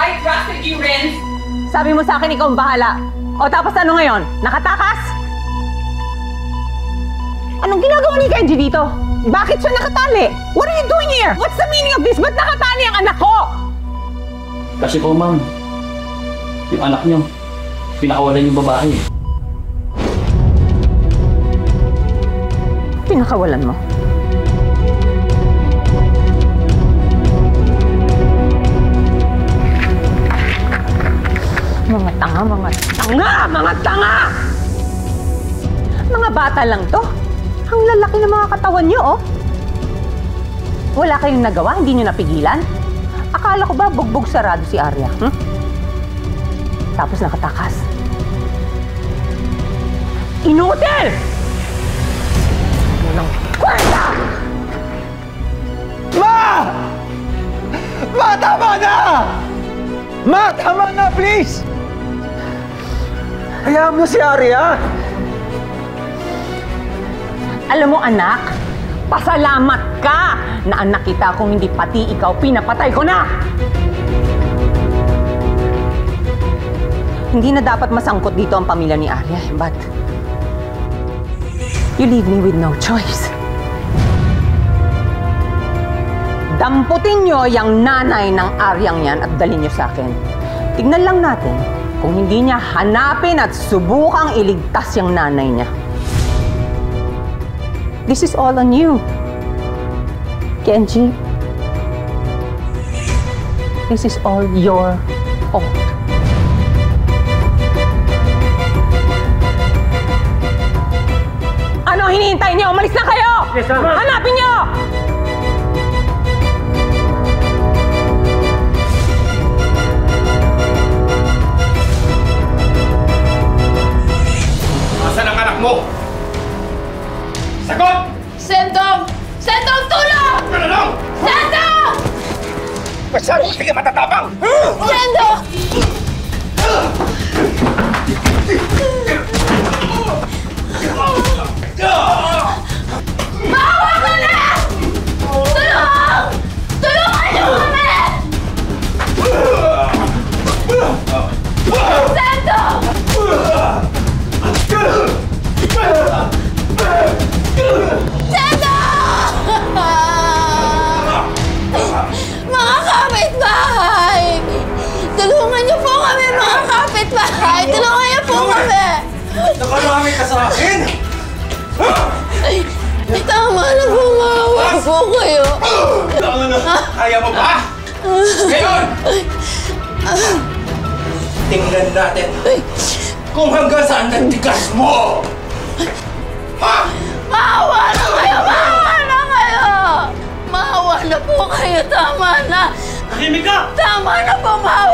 I trusted you, Renz. Sabi mo sa akin ikaw ang bahala. O tapos ano ngayon? Nakatakas? Anong ginagawa ni Kenji dito? Bakit siya nakatali? What are you doing here? What's the meaning of this? Ba't nakatali ang anak ko? Kasi po, ma'am, yung anak niyo, pinakawalan yung babae. Pinakawalan mo? Mga tanga, mga tanga! Mga tanga! Mga bata lang to. Ang lalaki ng mga katawan nyo, oh. Wala kayong nagawa? Hindi nyo napigilan? Akala ko ba bugbog sarado si Arya? Tapos nakatakas. Inutil! Walang kwenta! Ma! Ma, tama na! Ma, tama na, please! Hayaan mo si Arya! Alam mo, anak, pasalamat ka na anak kita kung hindi pati ikaw pinapatay ko na! Hindi na dapat masangkot dito ang pamilya ni Arya, but you leave me with no choice. Damputin nyo yung nanay ng Aryang yan at dalhin nyo sa akin. Tignan lang natin kung hindi niya hanapin at subukang iligtas yung nanay niya. This is all on you, Kenji. This is all your fault. Ano hinihintay niyo? Umalis na kayo! Yes, ma'am. Hanapin niyo! Asan ang anak mo? Sagot! Sendong! Sendong, tulong! Ano lang? Sendong! Masyado sige matatapang! Sendong! Maawa ka na! Tulong! Tulungan niyo kami! Sendong! Mga kapitbahay! Tulungan niyo po kami, mga kapitbahay! Tulungan niyo po kami! Nakarami ka sa akin! Ay, tama na po, maawa po kayo. Tama na! Kaya mo ba? Ngayon! Tingnan natin kung hanggang saan nagtigas mo! Ha? Maawa na kayo! Maawa na kayo! Maawa na po kayo! Tama na! Tahimik ka! Tama na po! Maawa